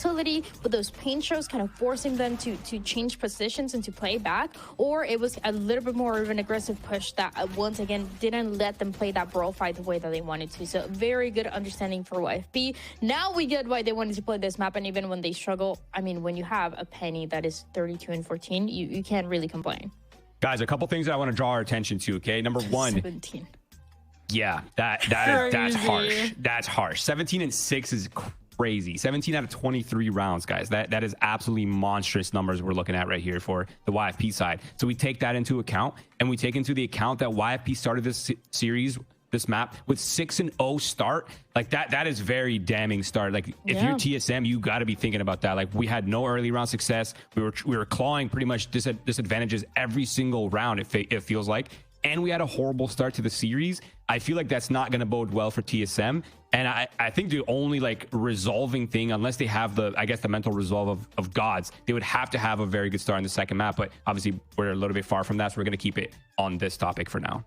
utility with those paint shows kind of forcing them to change positions and to play back, or it was a little bit more of an aggressive push that once again didn't let them play that brawl fight the way that they wanted to. So very good understanding for YFP. Now we get why they wanted to play this map, and even when they struggle, I mean, when you have a Penny that is 32-14, you can't really complain. Guys, a couple things that I want to draw our attention to. Okay, number one, 17. Yeah, that's harsh. That's harsh. 17-6 is crazy. 17 out of 23 rounds, guys. That is absolutely monstrous numbers we're looking at right here for the YFP side. So we take that into account, and we take into the account that YFP started this series, this map, with 6-0 start. Like that is very damning start. Like if you're TSM, you got to be thinking about that. Like we had no early round success. We were clawing pretty much disadvantages every single round. It feels like. And we had a horrible start to the series. I feel like that's not going to bode well for TSM. And I think the only like resolving thing, unless they have the mental resolve of gods, they would have to have a very good start in the second map. But obviously we're a little bit far from that, so we're going to keep it on this topic for now.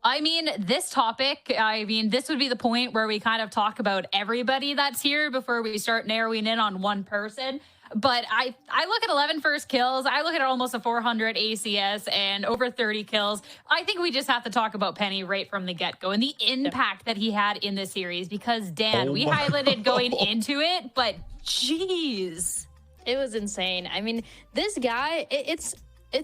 I mean, this topic, this would be the point where we kind of talk about everybody that's here before we start narrowing in on one person. But I look at 11 first kills. I look at almost a 400 ACS and over 30 kills. I think we just have to talk about Penny right from the get-go and the impact that he had in this series. Because, Dan, we highlighted going into it, but geez. It was insane. I mean, this guy, it's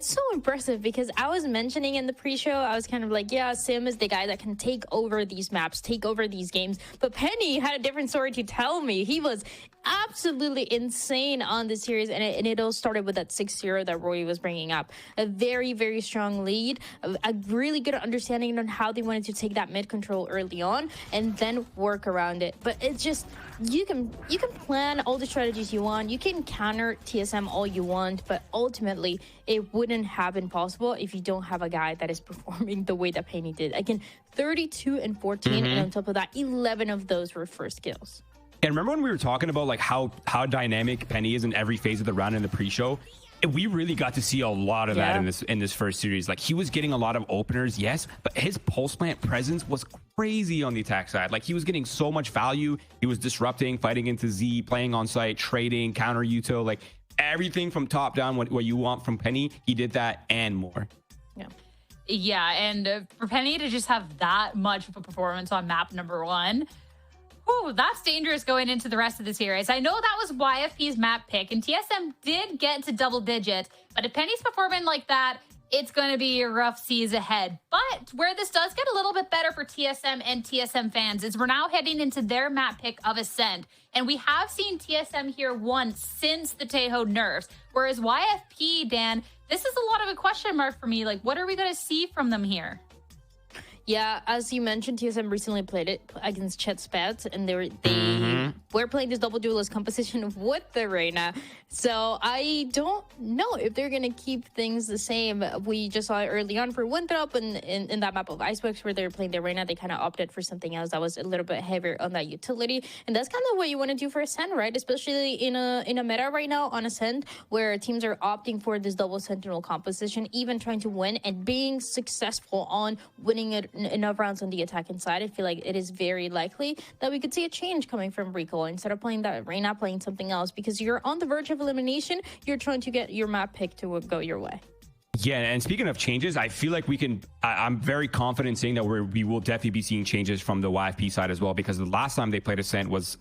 so impressive because I was mentioning in the pre-show, I was kind of like, yeah, Sim is the guy that can take over these maps, take over these games. But Penny had a different story to tell me. He was absolutely insane on the series, and it all started with that 6-0 that Roy was bringing up. A very, very strong lead, a really good understanding on how they wanted to take that mid control early on and then work around it. But it's just, you can plan all the strategies you want, you can counter TSM all you want, but ultimately it wouldn't have been possible if you don't have a guy that is performing the way that Penny did. Again, 32-14, and on top of that, 11 of those were first kills. And remember when we were talking about like how dynamic Penny is in every phase of the round in the pre-show? We really got to see a lot of that in this first series. Like he was getting a lot of openers, yes, but his pulse plant presence was crazy on the attack side. Like he was getting so much value. He was disrupting, fighting into Z, playing on site, trading, counter util, like everything from top down. What you want from Penny, he did that and more. Yeah, and for Penny to just have that much of a performance on map number 1. Ooh, that's dangerous going into the rest of the series. I know that was YFP's map pick, and TSM did get to double digit, but if Penny's performing like that, it's going to be a rough seas ahead. But where this does get a little bit better for TSM and TSM fans is we're now heading into their map pick of Ascent, and we have seen TSM here once since the Taeho nerfs, whereas YFP, Dan, this is a lot of a question mark for me. Like, what are we going to see from them here? Yeah, as you mentioned, TSM recently played it against Chet Spats, and they were playing this double duelist composition with the Reyna. So I don't know if they're going to keep things the same. We just saw it early on for Winthrop, and in that map of Icebox where they were playing the Reyna, they kind of opted for something else that was a little bit heavier on that utility. And that's kind of what you want to do for Ascent, right? Especially in a meta right now on Ascent, where teams are opting for this double sentinel composition, even trying to win and being successful on winning it enough rounds on the attacking side. I feel like it is very likely that we could see a change coming from Rico. Instead of playing that Reyna, playing something else, because you're on the verge of elimination. You're trying to get your map pick to go your way. Yeah, and speaking of changes, I feel like we can. I'm very confident saying that we will definitely be seeing changes from the YFP side as well, because the last time they played Ascent was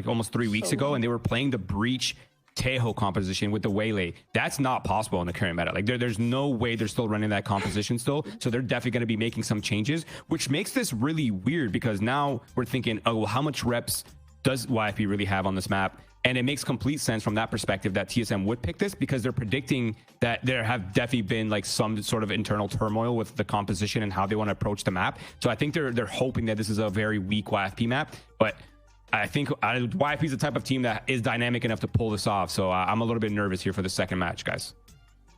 almost 3 weeks ago, and they were playing the Breach Taeho composition with the Waylay. That's not possible in the current meta. Like there's no way they're still running that composition still. So they're definitely going to be making some changes, which makes this really weird, because now we're thinking, oh, well, how much reps does YFP really have on this map? And it makes complete sense from that perspective that TSM would pick this, because they're predicting that there have definitely been like some sort of internal turmoil with the composition and how they want to approach the map. So I think they're hoping that this is a very weak YFP map, but I think YFP is the type of team that is dynamic enough to pull this off. So I'm a little bit nervous here for the second match, guys.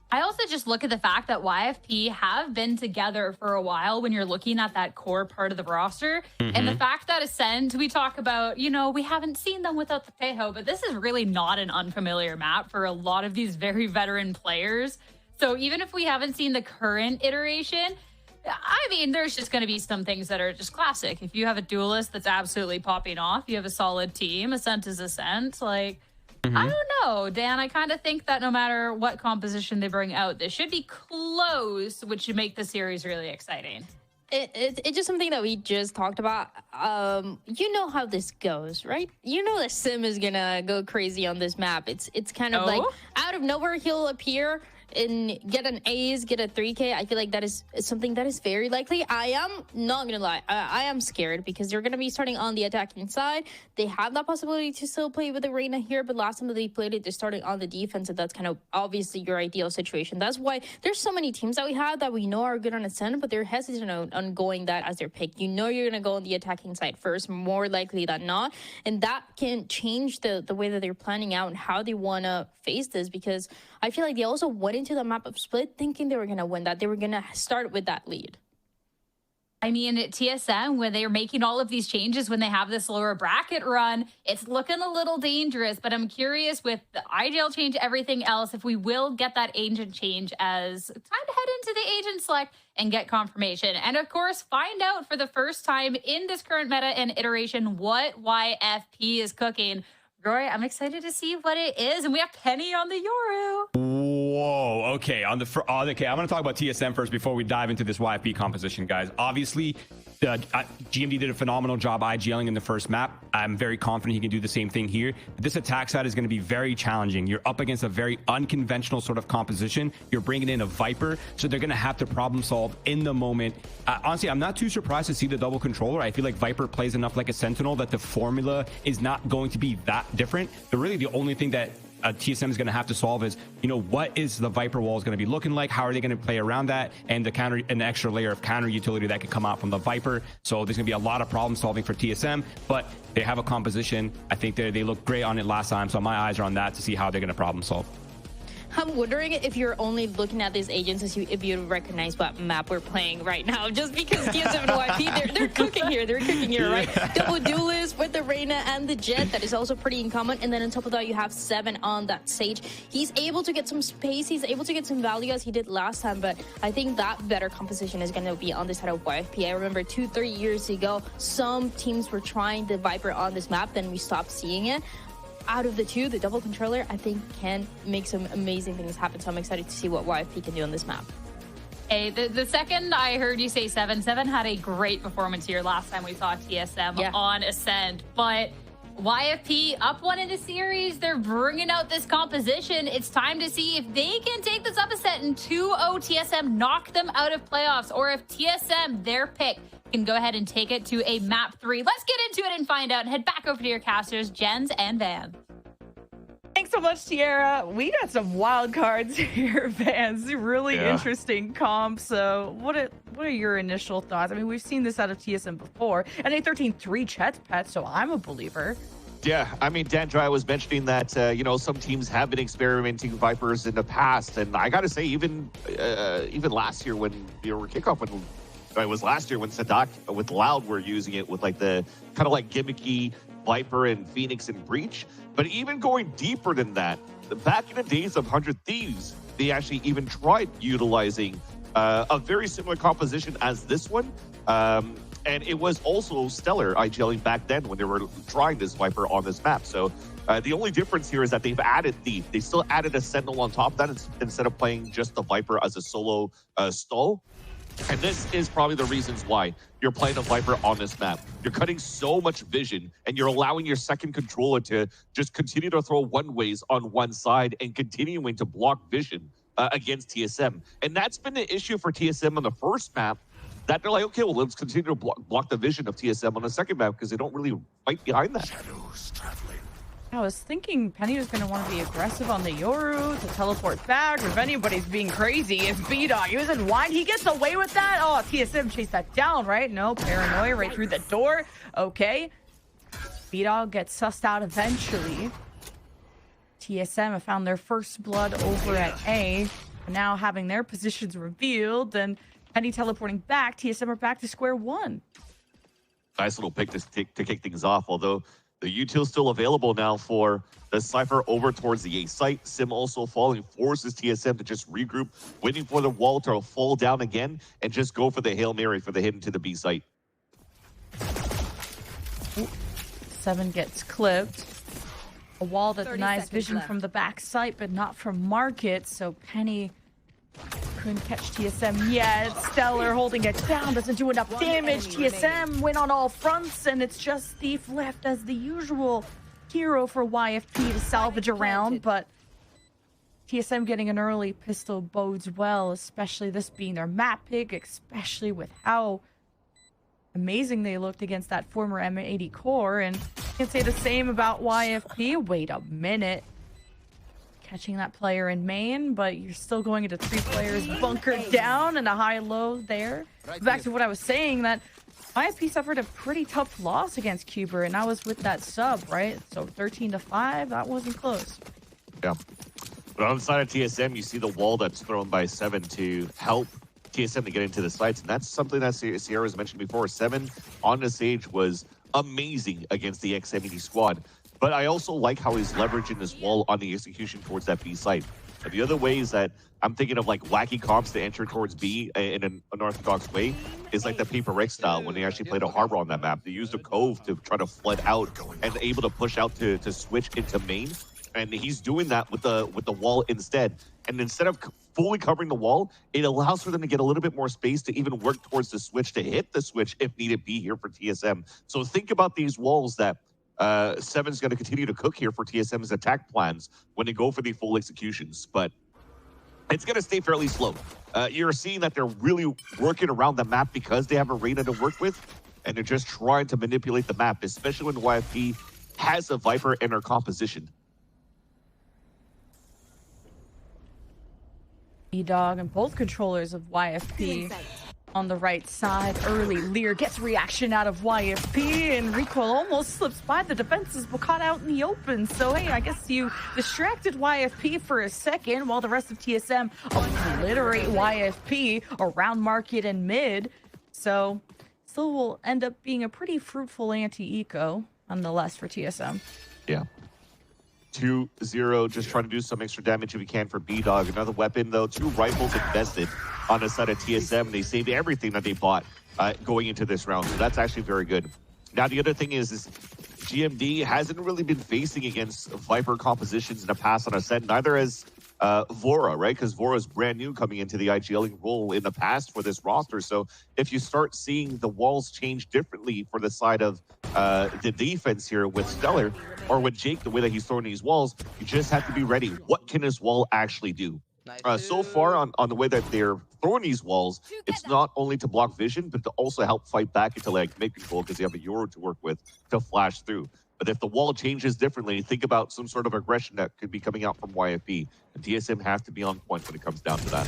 I also just look at the fact that YFP have been together for a while when you're looking at that core part of the roster. And the fact that Ascent, we talk about, we haven't seen them without the Taeho, but this is really not an unfamiliar map for a lot of these very veteran players. So even if we haven't seen the current iteration, I mean, there's just going to be some things that are just classic. If you have a duelist that's absolutely popping off, you have a solid team. Ascent is Ascent. Like, I don't know, Dan. I kind of think that no matter what composition they bring out, this should be close, which should make the series really exciting. It's just something that we just talked about. You know how this goes, right? You know that Sim is gonna go crazy on this map. It's kind of like out of nowhere he'll appear and get an A's, get a 3K. I feel like that is something that is very likely. I am not gonna lie, I am scared because they're gonna be starting on the attacking side. They have that possibility to still play with the Reina here, but last time that they played it, they're starting on the defense, and that's kind of obviously your ideal situation. That's why there's so many teams that we have that we know are good on Ascent, but they're hesitant on going that as their pick. You know you're gonna go on the attacking side first, more likely than not, and that can change the way that they're planning out and how they wanna face this, because I feel like they also went into the map of Split thinking they were going to win that. They were going to start with that lead. I mean, at TSM, when they're making all of these changes, when they have this lower bracket run, it's looking a little dangerous. But I'm curious with the IGL change, everything else, if we will get that agent change as time to head into the agent select and get confirmation. And of course, find out for the first time in this current meta and iteration what YFP is cooking. Roy, I'm excited to see what it is. And we have Penny on the Yoru. Whoa. Okay. Okay. I'm going to talk about TSM first before we dive into this YFP composition, guys. Obviously, GMD did a phenomenal job IGLing in the first map. I'm very confident he can do the same thing here. This attack side is going to be very challenging. You're up against a very unconventional sort of composition. You're bringing in a Viper, so they're going to have to problem solve in the moment. Honestly, I'm not too surprised to see the double controller. I feel like Viper plays enough like a Sentinel that the formula is not going to be that different. But really, the only thing that TSM is going to have to solve is, what is the Viper walls going to be looking like? How are they going to play around that? And an extra layer of counter utility that could come out from the Viper. So there's going to be a lot of problem solving for TSM, but they have a composition. I think they looked great on it last time. So my eyes are on that to see how they're going to problem solve. I'm wondering if you're only looking at these agents if you recognize what map we're playing right now, just because TSM and YP, they're cooking here. They're cooking here, right? Double duelist with the Reina and the Jet. That is also pretty uncommon. And then on top of that, you have 7 on that Sage. He's able to get some space. He's able to get some value as he did last time. But I think that better composition is going to be on the side of YFP. I remember 2-3 years ago, some teams were trying the Viper on this map. Then we stopped seeing it. Out of the two, the double controller, I think, can make some amazing things happen. So I'm excited to see what YFP can do on this map. Hey, the second I heard you say 7 had a great performance here last time we saw TSM on Ascent. But YFP up 1 in the series, they're bringing out this composition. It's time to see if they can take this up a set and 2-0 TSM, knock them out of playoffs, or if TSM, their pick, can go ahead and take it to a map 3. Let's get into it and find out and head back over to your casters, Jens and Van. Thanks so much, Tiara. We got some wild cards here, fans. Really interesting comps. So what are your initial thoughts? I mean, we've seen this out of TSM before. And a 13-3 Chet's pet, so I'm a believer. Yeah, I mean, Dan Dry was mentioning that, some teams have been experimenting Vipers in the past. And I got to say, even last year when we were kickoff, when Sadak with Loud were using it with like the kind of like gimmicky Viper and Phoenix and Breach. But even going deeper than that, back in the days of 100 Thieves, they actually even tried utilizing a very similar composition as this one. And it was also stellar IGLing back then when they were trying this Viper on this map. So the only difference here is that they've added Thief. They still added a Sentinel on top of that instead of playing just the Viper as a solo stall. And this is probably the reasons why you're playing a Viper on this map. You're cutting so much vision, and you're allowing your second controller to just continue to throw one-ways on one side and continuing to block vision against TSM. And that's been the issue for TSM on the first map, that they're like, okay, well, let's continue to block the vision of TSM on the second map because they don't really fight behind that. Shadows traveling. I was thinking Penny was going to want to be aggressive on the Yoru to teleport back. If anybody's being crazy, it's B-Dog. He was in wide. He gets away with that. Oh, TSM chased that down, right? No, paranoia right through the door. Okay. B-Dog gets sussed out eventually. TSM have found their first blood over at A. Now having their positions revealed and Penny teleporting back, TSM are back to square one. Nice little pick to kick things off, although The util still available now for the Cypher over towards the A site. Sim also falling, forces TSM to just regroup, waiting for the wall to fall down again and just go for the Hail Mary for the hit into the B site. 7 gets clipped. A wall that denies vision left. from the back site, but not from Market, so Penny couldn't catch TSM yet. Stellar holding it down, doesn't do enough damage. TSM went on all fronts, and it's just Thief left as the usual hero for YFP to salvage around, but TSM getting an early pistol bodes well, especially this being their map pick, especially with how amazing they looked against that former M80 core. And you can say the same about YFP. Wait a minute. Catching that player in main, but you're still going into 3 players bunkered down and a high-low there. Back to what I was saying, that YFP suffered a pretty tough loss against Cuber, and that was with that sub, right? So 13-5, that wasn't close. Yeah. But on the side of TSM, you see the wall that's thrown by 7 to help TSM to get into the sites, and that's something that Sierra's mentioned before. 7 on the stage was amazing against the XM80 squad. But I also like how he's leveraging this wall on the execution towards that B site. And the other ways that I'm thinking of, like, wacky comps to enter towards B in an unorthodox way is like the Paper X style when they actually played a harbor on that map. They used a cove to try to flood out and able to push out to switch into main. And he's doing that with the wall instead. And instead of fully covering the wall, it allows for them to get a little bit more space to even work towards the switch, to hit the switch if needed be here for TSM. So think about these walls that 7's going to continue to cook here for TSM's attack plans when they go for the full executions. But it's going to stay fairly slow. You're seeing that they're really working around the map because they have Arena to work with, and they're just trying to manipulate the map, especially when YFP has a Viper in their composition. E-Dog and both controllers of YFP on the right side. Early Lear gets reaction out of YFP, and Recoil almost slips by the defenses but caught out in the open. So hey, I guess you distracted YFP for a second while the rest of TSM obliterate YFP around Market and mid. So still will end up being a pretty fruitful anti-eco nonetheless for TSM. Yeah. 2-0, just trying to do some extra damage if we can for B-Dog. Another weapon, though. 2 rifles invested on the side of TSM. They saved everything that they bought going into this round, so that's actually very good. Now, the other thing is GMD hasn't really been facing against Viper compositions in the past on Ascent, neither has Vora, right? Because Vora's brand new coming into the IGLing role in the past for this roster. So if you start seeing the walls change differently for the side of the defense here with Stellar or with Jake, the way that he's throwing these walls, you just have to be ready. What can his wall actually do? So far on the way that they're throwing these walls, it's not only to block vision, but to also help fight back into like mid control because they have a Euro to work with to flash through. But if the wall changes differently, think about some sort of aggression that could be coming out from YFP. And TSM has to be on point when it comes down to that.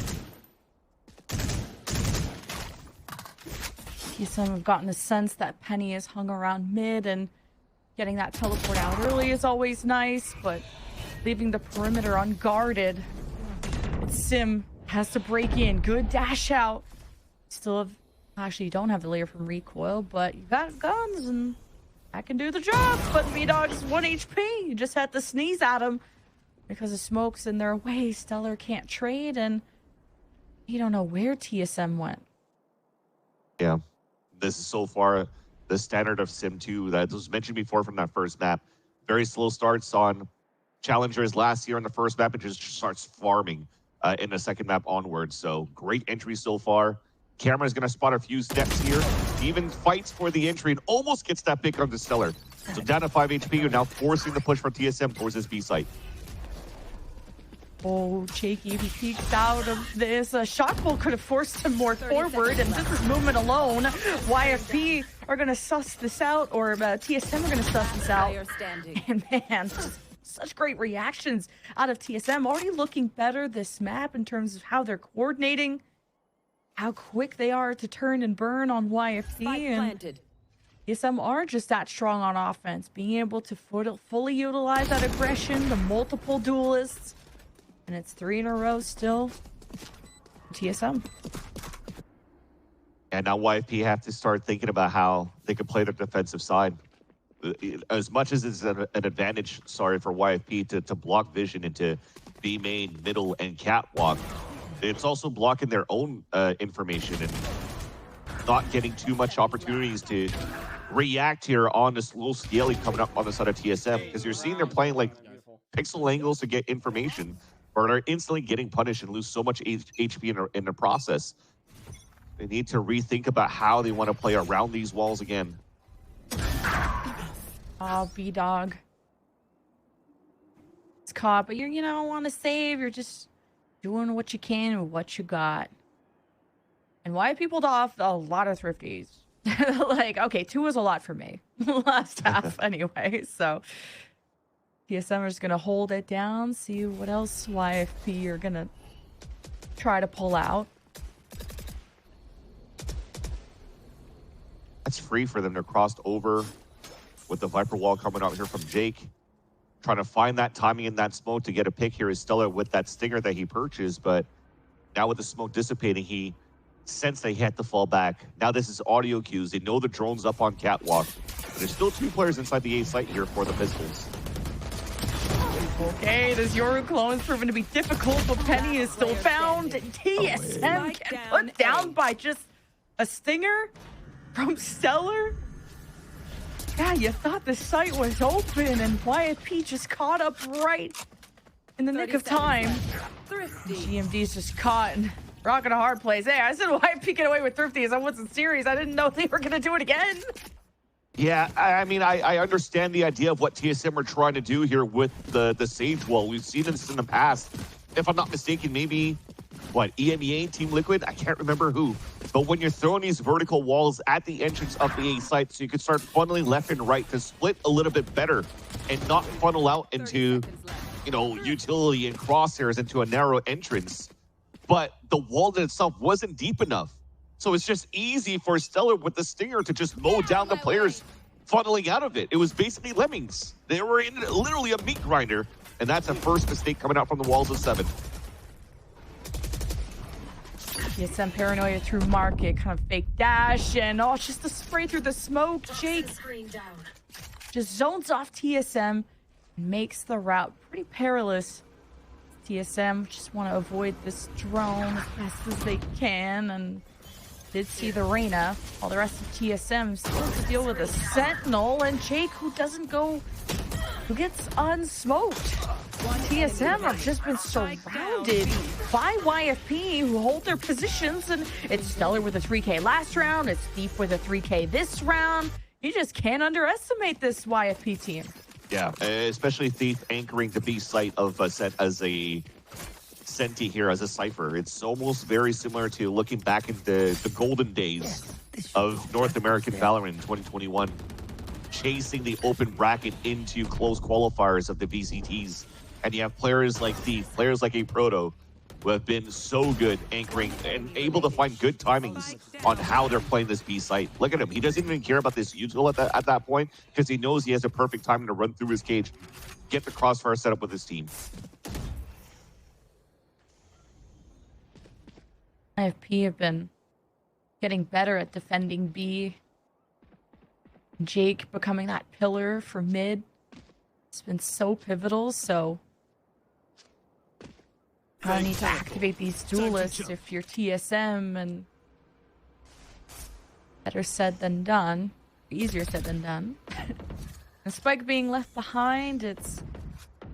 TSM have gotten the sense that Penny is hung around mid, and getting that teleport out early is always nice, but leaving the perimeter unguarded. Sim has to break in. Good dash out. Still have... Actually, you don't have the layer from Recoil, but you got guns, and that can do the job. But B-Dog's 1 HP. You just had to sneeze at him because the smoke's in their way. Stellar can't trade, and you don't know where TSM went. Yeah. This is so far the standard of Sim 2 that was mentioned before from that first map. Very slow starts on Challengers last year on the first map. It just starts farming in the second map onwards. So great entry so far. Camera's going to spot a few steps here. Even fights for the entry and almost gets that pick onto Stellar. So down to 5 HP, you're now forcing the push for TSM towards this B site. Oh, Cheeky, he peeked out of this. Shockbolt could have forced him more forward, and just his movement alone, YFP are going to suss this out, or TSM are going to suss this out. And man, such great reactions out of TSM. Already looking better this map in terms of how they're coordinating, how quick they are to turn and burn on YFP. And TSM are just that strong on offense, being able to fully utilize that aggression, the multiple duelists. And it's 3 in a row still. TSM. And now YFP have to start thinking about how they could play their defensive side. as much as it's an advantage, sorry, for YFP to block vision into B main, middle, and catwalk, it's also blocking their own information and not getting too much opportunities to react here on this little scaling coming up on the side of TSM, because you're seeing they're playing like pixel angles to get information, or they're instantly getting punished and lose so much HP in the process. They need to rethink about how they want to play around these walls again. Oh, B-Dog. It's caught, but you don't want to save. You're just doing what you can with what you got. And why people off a lot of thrifties? Like, okay, 2 was a lot for me last half anyway. So TSM is going to hold it down, see what else YFP are going to try to pull out. That's free for them to cross over with the Viper wall coming out here from Jake. Trying to find that timing in that smoke to get a pick here is Stellar with that stinger that he purchased, but now with the smoke dissipating, he sensed they had to fall back. Now this is audio cues. They know the drone's up on catwalk, but there's still 2 players inside the A site here for the pistols. Okay, this Yoru clone's proven to be difficult, but Penny is still found. TSM get put down by just a stinger from Stellar. Yeah, you thought the site was open, and YFP just caught up right in the nick of time. GMD's just caught and rocking a hard place. Hey, I said YFP get away with thrifties. I wasn't serious. I didn't know they were going to do it again. Yeah, I mean, I understand the idea of what TSM are trying to do here with the Sage Wall. We've seen this in the past. If I'm not mistaken, maybe, what, EMEA, Team Liquid? I can't remember who. But when you're throwing these vertical walls at the entrance of the A site, so you can start funneling left and right to split a little bit better and not funnel out into, utility and crosshairs into a narrow entrance. But the wall itself wasn't deep enough. So it's just easy for Stellar with the stinger to just mow down the players funneling out of it. It was basically lemmings. They were in literally a meat grinder. And that's a first mistake coming out from the walls of 7. TSM paranoia through market, kind of fake dash, and it's just a spray through the smoke. Jake just zones off TSM and makes the route pretty perilous. TSM just want to avoid this drone as best as they can, and did see the Reyna, while the rest of TSM still has to deal with a Sentinel, and Jake, who gets unsmoked. TSM have just been surrounded by YFP, who hold their positions, and it's Stellar with a 3K last round, it's Thief with a 3K this round. You just can't underestimate this YFP team. Yeah, especially Thief anchoring the B site of Ascent as a Senti here as a Cypher. It's almost very similar to looking back into the golden days of North American Valorant in 2021, chasing the open bracket into close qualifiers of the VCTs. And you have players like Thief, players like a Proto, who have been so good anchoring and able to find good timings on how they're playing this B site. Look at him. He doesn't even care about this util at that point, because he knows he has a perfect timing to run through his cage, get the crossfire set up with his team. IFP have been getting better at defending B. Jake becoming that pillar for mid. It's been so pivotal, so I need to activate these duelists if you're TSM, and better said than done. Easier said than done. And Spike being left behind, it's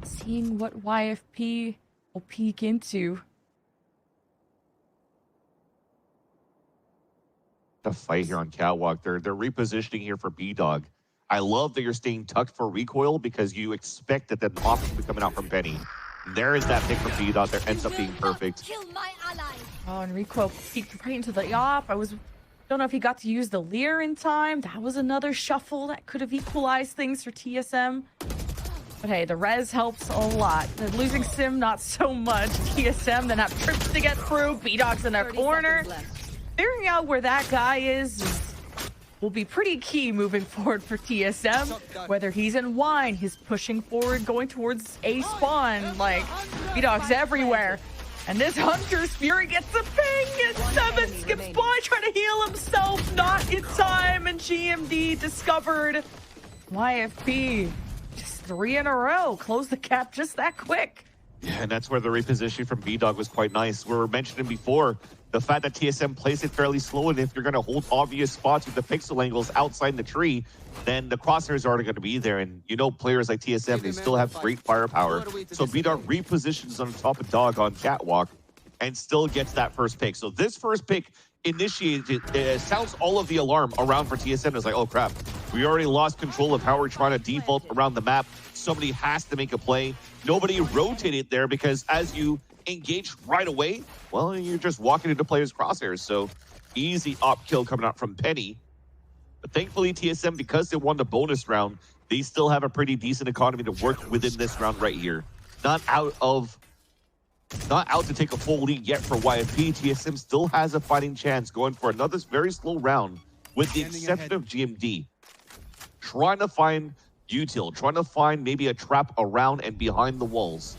seeing what YFP will peek into. The fight here on Catwalk. They're repositioning here for B-Dog. I love that you're staying tucked for recoil, because you expect that the option will be coming out from Penny. There is that pick from B-Dog that ends up being perfect. Oh, and recoil peeked right into the op. Don't know if he got to use the Leer in time. That was another shuffle that could have equalized things for TSM. But hey, the res helps a lot. The losing Sim, not so much. TSM then have trips to get through. B-Dog's in their corner. Figuring out where that guy is will be pretty key moving forward for TSM. Whether he's in wine, he's pushing forward, going towards A spawn. Like, B-Dog's everywhere. And this Hunter's Fury gets a ping, and 7 skips by, trying to heal himself, not in time, and GMD discovered. YFP, just 3 in a row. Close the gap just that quick. Yeah, and that's where the repositioning from B-Dog was quite nice. We were mentioning before, the fact that TSM plays it fairly slow, and if you're going to hold obvious spots with the pixel angles outside the tree, then the crosshairs are going to be there. And you know, players like TSM, they still have great firepower. So B-Dog repositions on top of Dog on Catwalk and still gets that first pick. So this first pick initiated, sounds all of the alarm around for TSM. It's like, oh crap, we already lost control of how we're trying to default around the map. Somebody has to make a play. Nobody rotated there because as you engage right away, well, you're just walking into players' crosshairs. So easy op kill coming out from Penny. But thankfully, TSM, because they won the bonus round, they still have a pretty decent economy to work within this round right here. Not out to take a full lead yet for YFP. TSM still has a fighting chance going for another very slow round with the exception of GMD. Trying to find util, trying to find maybe a trap around and behind the walls.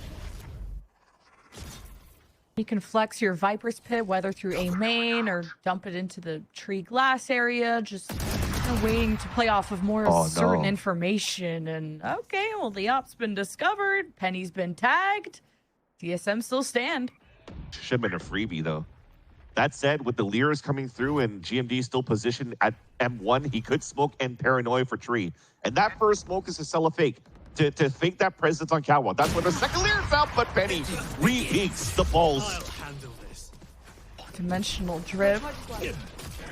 You can flex your Viper's Pit, whether through a main or dump it into the tree glass area, just kind of waiting to play off of more certain information. And okay, well, the op's been discovered. Penny's been tagged. TSM still stand. Should have been a freebie, though. That said, with the Leers coming through and GMD still positioned at M1, he could smoke and paranoia for tree. And that first smoke is to sell a fake, to fake that presence on Catwalk. That's where the second Leer fell, but Penny re-eats the balls. Dimensional drip.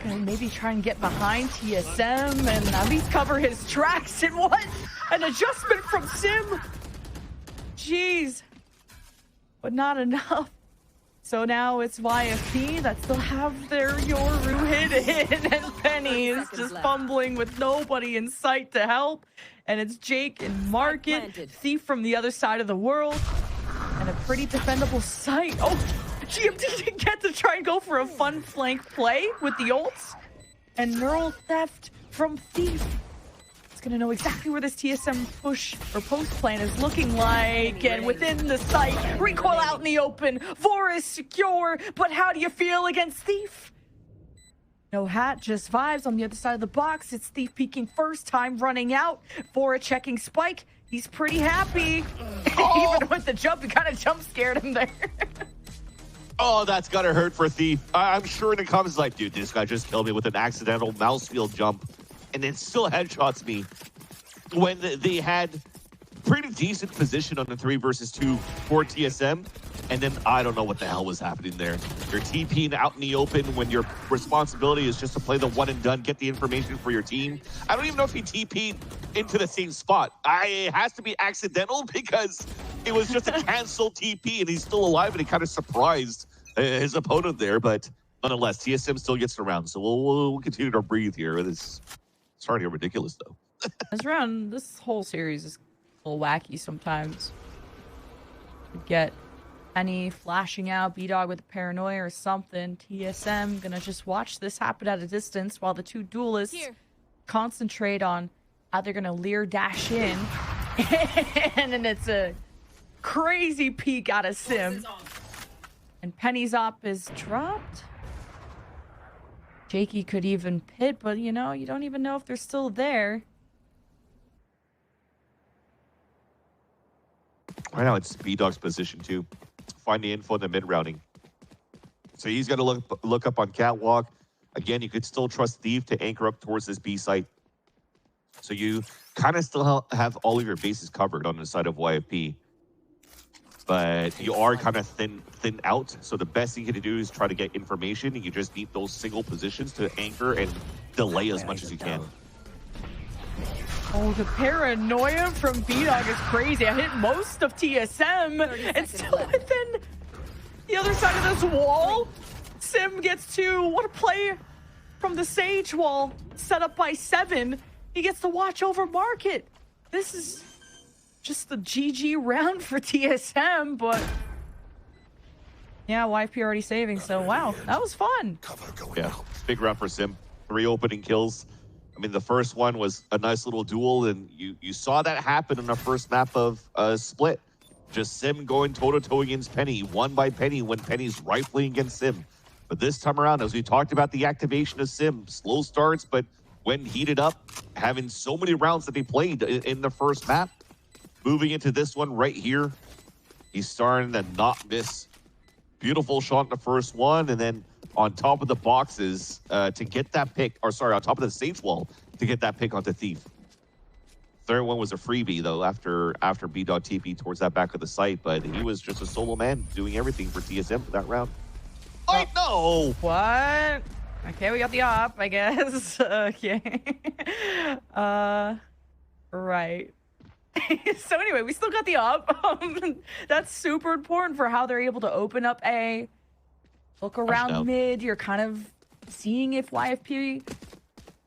Gonna maybe try and get behind TSM and at least cover his tracks. And what? An adjustment from Sim. Jeez. But not enough. So now it's YFP that still have their Yoru hidden, and Penny is just fumbling with nobody in sight to help. And it's Jake and Market, Thief from the other side of the world, and a pretty defendable site. Oh, GMD didn't get to try and go for a fun flank play with the ults. And Neural Theft from Thief. Gonna know exactly where this TSM push or post plan is looking like, and within the site, recoil out in the open. Vor is secure, but how do you feel against Thief? No hat, just vibes on the other side of the box. It's Thief peeking first time running out. Vor checking Spike. He's pretty happy. Even with the jump, he kind of jump scared him there. Oh, that's gotta hurt for Thief. I'm sure in the comments like, dude, this guy just killed me with an accidental mouse wheel jump. And it still headshots me when they had pretty decent position on the 3 versus 2 for TSM. And then I don't know what the hell was happening there. You're TPing out in the open when your responsibility is just to play the one and done, get the information for your team. I don't even know if he TP'd into the same spot. It has to be accidental because it was just a canceled TP and he's still alive and he kind of surprised his opponent there. But nonetheless, TSM still gets around. So we'll continue to breathe here. It's starting to get ridiculous, though. This whole series is a little wacky sometimes. You get Penny flashing out, B-Dog with a paranoia or something. TSM gonna just watch this happen at a distance while the two duelists concentrate on how they're gonna Leer dash in. And then it's a crazy peek out of Sim. And Penny's op is dropped. Jakey could even pit, but you know, you don't even know if they're still there. Right now, it's B-Dog's position too. Find the info in the mid-routing. So he's got to look up on Catwalk. Again, you could still trust Thief to anchor up towards this B site. So you kind of still have all of your bases covered on the side of YFP. But you are kind of thin out. So the best thing you can do is try to get information. And you just need those single positions to anchor and delay as much as you can. Oh, the paranoia from B-Dog is crazy. I hit most of TSM and still within the other side of this wall. Sim gets to, what a play from the Sage wall set up by 7. He gets to watch over Market. This is just the GG round for TSM, but yeah, YFP already saving, so wow, that was fun. Yeah, big round for Sim. 3 opening kills. I mean, the first one was a nice little duel, and you saw that happen in the first map of Split. Just Sim going toe-to-toe against Penny, won by Penny when Penny's rifling against Sim. But this time around, as we talked about the activation of Sim, slow starts, but went heated up, having so many rounds that they played in the first map. Moving into this one right here, he's starting to not miss. Beautiful shot in the first one, and then on top of the boxes to get that pick, or sorry, on top of the stage wall to get that pick onto Thief. Third one was a freebie though after B-Dog TP towards that back of the site, but he was just a solo man doing everything for TSM for that round. Oh no! What? Okay, we got the op, I guess. Okay. Right. So anyway, we still got the op. That's super important for how they're able to open up A. Look around mid. You're kind of seeing if YFP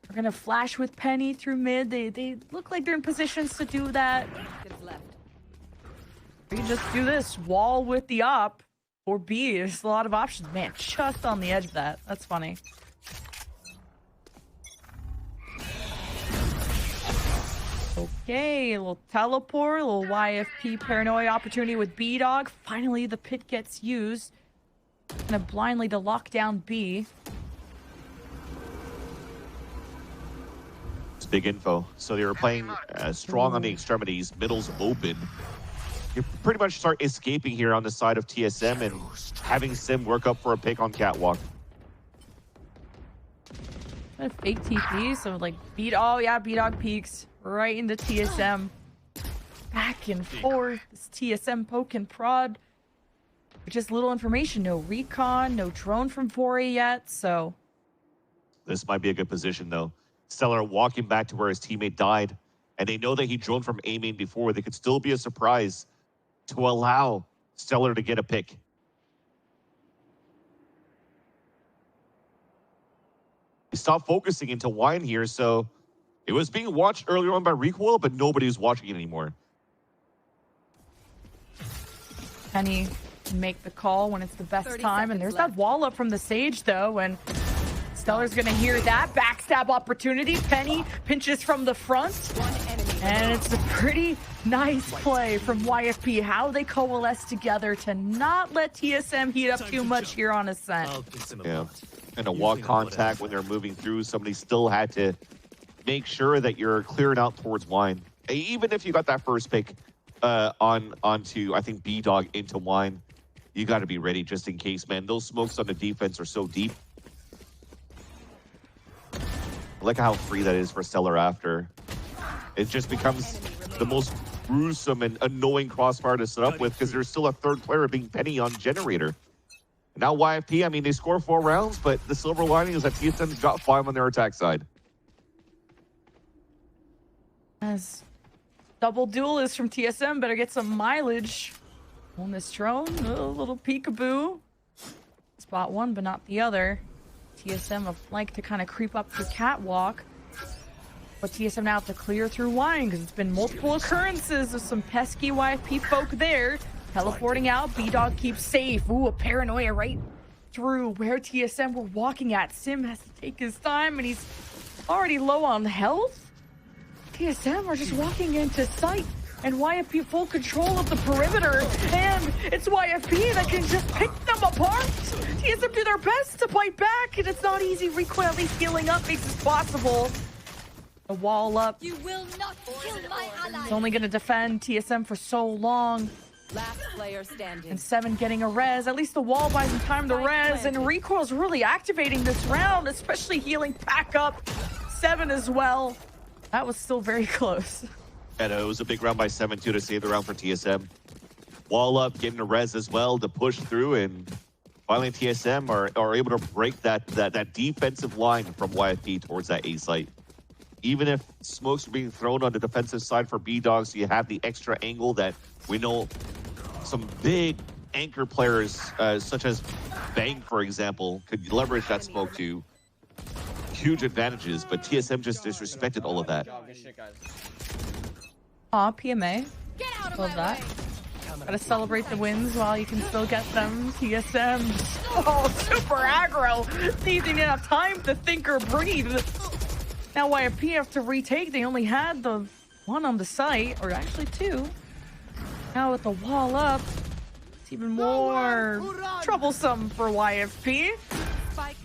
are going to flash with Penny through mid. They look like they're in positions to do that. We can just do this. Wall with the op or B. There's a lot of options. Man, just on the edge of that. That's funny. Okay, a little teleport, a little YFP paranoia opportunity with B-Dog. Finally, the pit gets used. Gonna blindly to lock down B. It's big info. So they were playing strong on the extremities, middle's open. You pretty much start escaping here on the side of TSM and having Sim work up for a pick on Catwalk. A fake TP, so like oh yeah, B-Dog peeks right into TSM. Back and forth. This TSM poke and prod. Just little information. No recon, no drone from Fori yet, so. This might be a good position though. Stellar walking back to where his teammate died, and they know that he droned from A main before. They could still be a surprise to allow Stellar to get a pick. He stopped focusing into Wine here, so it was being watched earlier on by Recoil, but nobody was watching it anymore. Penny can make the call when it's the best time, and there's that wall up from the stage though, and Stellar's gonna hear that backstab opportunity. Penny pinches from the front, and it's a pretty nice play from YFP, how they coalesce together to not let TSM heat up too much here on Ascent. Yeah, and a walk contact when they're moving through, somebody still had to make sure that you're clearing out towards Wine. Even if you got that first pick onto, I think, B-Dog into Wine, you got to be ready just in case, man. Those smokes on the defense are so deep. Look how free that is for Stellar after. It just becomes the most gruesome and annoying crossfire to set up with because there's still a third player being Penny on Generator. Now YFP, I mean, they score 4 rounds, but the silver lining is that TSM's got 5 on their attack side. As double duelist from TSM, better get some mileage on this drone. A little peekaboo. Spot one, but not the other. TSM would like to kind of creep up the catwalk. But TSM now have to clear through Wine because it's been multiple occurrences of some pesky YFP folk there. Teleporting out, B-Dog keeps safe. Ooh, a paranoia right through where TSM were walking at. Sim has to take his time and he's already low on health. TSM are just walking into sight and YFP full control of the perimeter, and it's YFP that can just pick them apart. TSM do their best to fight back, and it's not easy. Recoil at least healing up makes this possible. A wall up. You will not kill my ally. It's only going to defend TSM for so long. Last player standing. And 7 getting a res. At least the wall buys him time to res, and Recoil's really activating this round, especially healing back up 7 as well. That was still very close. And it was a big round by 7-2 to save the round for TSM. Wall up, getting a res as well to push through, and finally TSM are able to break that defensive line from YFP towards that A site. Even if smokes are being thrown on the defensive side for B-Dog, so you have the extra angle that we know some big anchor players, such as Bang, for example, could leverage that smoke to huge advantages, but TSM just disrespected all of that. Aw, PMA. Get out of Love my that. way. Gotta celebrate the wins while you can still get them. TSM, oh, super aggro. Didn't have time to think or breathe. Now YFP have to retake. They only had the 1 on the site, or actually 2. Now with the wall up, it's even more troublesome for YFP.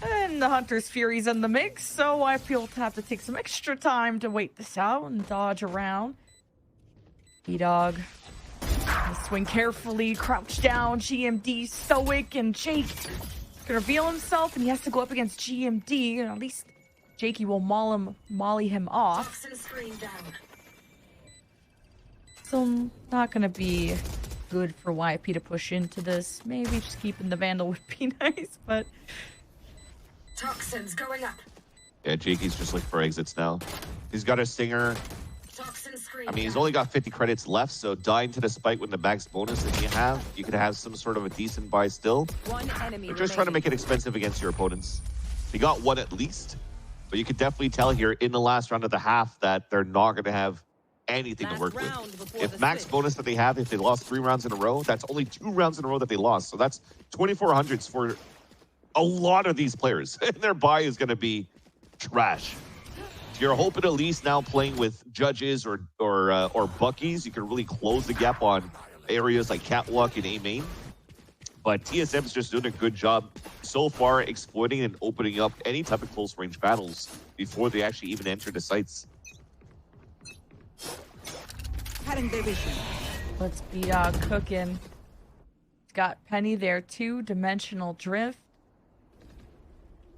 And and the Hunter's Fury's in the mix, so I feel to have to take some extra time to wait this out and dodge around. B-Dog. Swing carefully, crouch down, GMD, stoic, and Jake can reveal himself, and he has to go up against GMD, and at least Jakey will molly him off. So not gonna be good for YFP to push into this. Maybe just keeping the Vandal would be nice, but Toxins going up. Yeah, Jakey's just looking for exits now. He's got a Stinger. I mean, he's only got 50 credits left, so dying to the spike with the max bonus that you could have some sort of a decent buy still. One enemy You're just trying to make it expensive against your opponents. You got one at least, but you could definitely tell here in the last round of the half that they're not going to have anything to work with. If max bonus that they have, if they lost 3 rounds in a row, that's only 2 rounds in a row that they lost. So that's 2400s for a lot of these players. And their buy is going to be trash. You're hoping at least now playing with judges or Buckies, you can really close the gap on areas like Catwalk and A main. But TSM's just doing a good job so far exploiting and opening up any type of close range battles before they actually even enter the sites. let's be cooking. Got Penny there too, dimensional drift.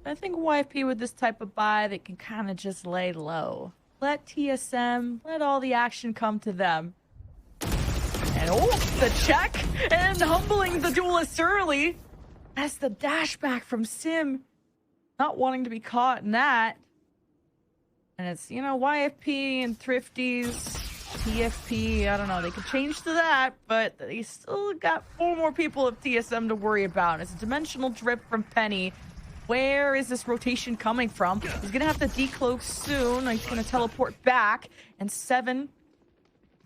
I think YFP with this type of buy, they can kind of just lay low. Let TSM, let all the action come to them. And oh, the check! And humbling the duelist early. That's the dash back from Sim. Not wanting to be caught in that. And it's, you know, YFP and Thrifties, TFP, I don't know, they could change to that, but they still got 4 more people of TSM to worry about. It's a dimensional drift from Penny. Where is this rotation coming from? He's gonna have to decloak soon. He's gonna teleport back. And 7,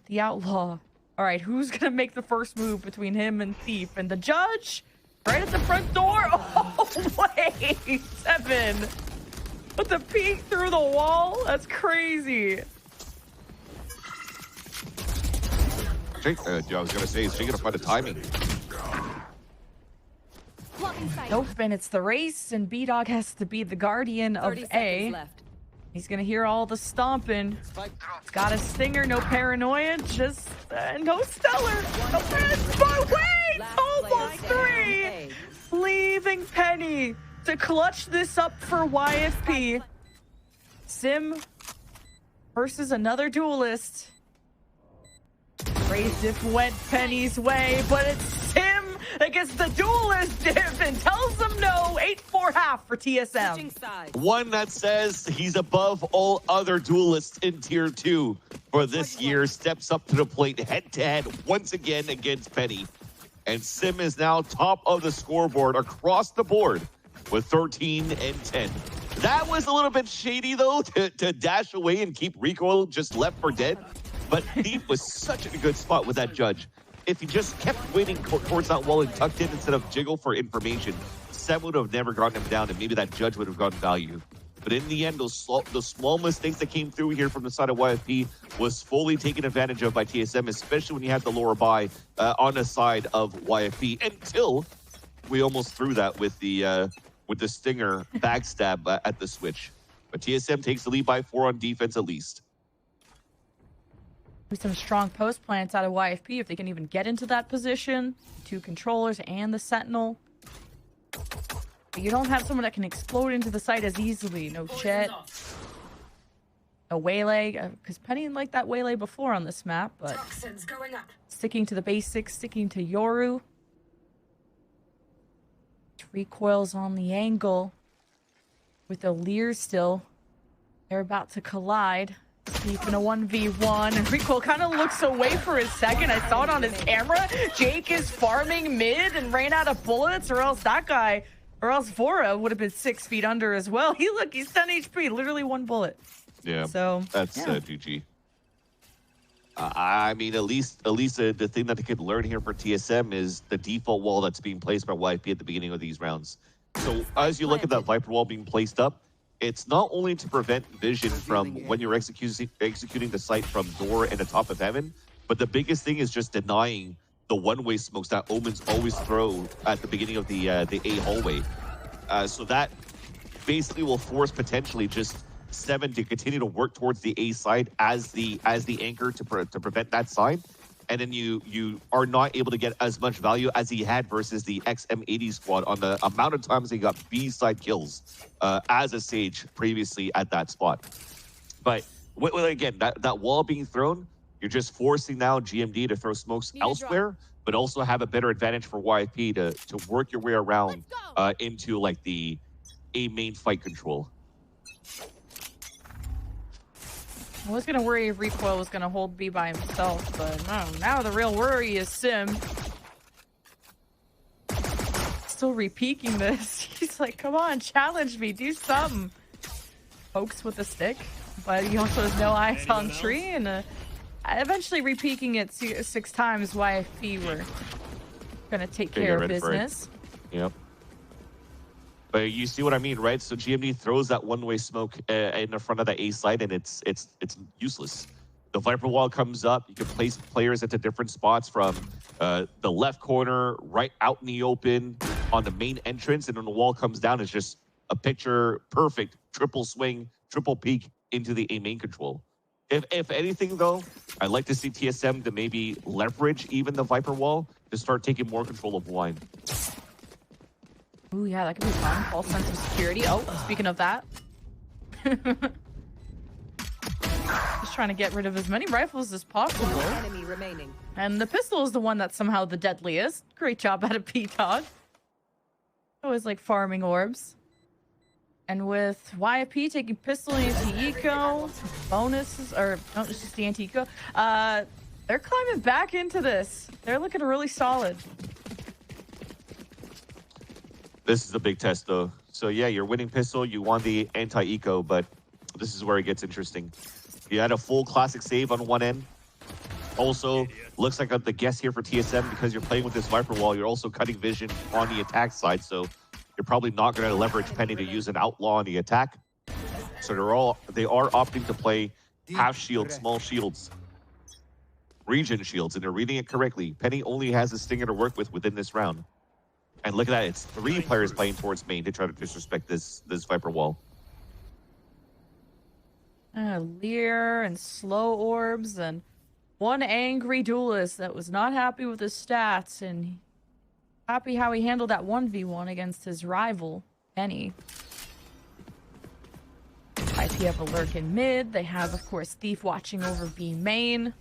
the outlaw. All right, who's gonna make the first move between him and Thief? And the judge, right at the front door. Oh wait, 7. With the peek through the wall. That's crazy. Jake, I was gonna say, is Jake gonna find the timing? Nope, and it's the race, and B-Dog has to be the guardian of A. He's gonna hear all the stomping. He's got a stinger, no paranoia, just no stellar. No but wait, almost 3. Leaving Penny to clutch this up for YFP. Sim versus another duelist. Raised if went Penny's way, but it's Sim against the duelist div and tells them no. 8-4 half for TSM. One that says he's above all other duelists in tier 2 for this year steps up to the plate head-to-head once again against Penny. And Sim is now top of the scoreboard across the board with 13 and 10. That was a little bit shady though, to dash away and keep recoil just left for dead. But Thief was such a good spot with that judge. If he just kept waiting towards that wall and tucked in instead of jiggle for information, Sam would have never gotten him down, and maybe that judge would have gotten value. But in the end, those small mistakes that came through here from the side of YFP was fully taken advantage of by TSM, especially when you had the lower buy on the side of YFP, until we almost threw that with the stinger backstab at the switch. But TSM takes the lead by 4 on defense at least. Some strong post plants out of YFP if they can even get into that position. 2 controllers and the sentinel. But you don't have someone that can explode into the site as easily. No Chet. No Waylay. Because Penny liked that Waylay before on this map, but sticking to the basics, sticking to Yoru. 3 coils on the angle. With O'Lear still. They're about to collide. Deep in a 1v1, and Recoil kind of looks away for a second. I saw it on his camera. Jake is farming mid and ran out of bullets, or else that guy, or else Vora would have been 6 feet under as well. He's 10 HP, literally 1 bullet. Yeah, so that's GG. I mean, at least the thing that they could learn here for TSM is the default wall that's being placed by YFP at the beginning of these rounds. So as you look at that Viper wall being placed up, it's not only to prevent vision from when you're executing the site from door and the top of heaven, but the biggest thing is just denying the one-way smokes that Omens always throw at the beginning of the A hallway. So that basically will force potentially just 7 to continue to work towards the A side as the anchor to prevent that side. And then you are not able to get as much value as he had versus the XM80 squad on the amount of times he got B side kills as a Sage previously at that spot. But again, that wall being thrown, you're just forcing now GMD to throw smokes elsewhere, but also have a better advantage for YFP to work your way around into like the A main fight control. I was gonna worry if Recoil was gonna hold B by himself, but no, now the real worry is Sim. Still repeaking this. He's like, come on, challenge me, do something. Pokes with a stick, but he also has no eyes on tree, and eventually repeaking it 6 times, YFP were gonna take care of business. Yep. But you see what I mean, right? So GMD throws that one-way smoke in the front of the A side, and it's useless. The Viper wall comes up. You can place players into different spots from the left corner, right out in the open, on the main entrance, and when the wall comes down, it's just a picture perfect triple swing, triple peek into the A main control. If anything, though, I'd like to see TSM to maybe leverage even the Viper wall to start taking more control of Wine. Ooh, yeah, that could be fun. False sense of security. Oh, speaking of that. Just trying to get rid of as many rifles as possible. Enemy remaining. And the pistol is the one that's somehow the deadliest. Great job out of P-Dog. Always like farming orbs. And with YFP taking pistol anti-eco, bonuses, or no, it's just the anti-eco, they're climbing back into this. They're looking really solid. This is a big test, though. So, yeah, you're winning pistol. You won the anti-eco, but this is where it gets interesting. You had a full classic save on one end. Also, looks like the guess here for TSM, because you're playing with this Viper wall, you're also cutting vision on the attack side, so you're probably not going to leverage Penny to use an outlaw on the attack. So they are opting to play half shield, small shields, region shields, and they're reading it correctly. Penny only has a stinger to work with within this round. And look at that, it's 3 players playing towards main to try to disrespect this Viper wall. Leer and slow orbs and one angry duelist that was not happy with his stats and happy how he handled that 1v1 against his rival, Penny. IP have a lurk in mid. They have, of course, Thief watching over B main.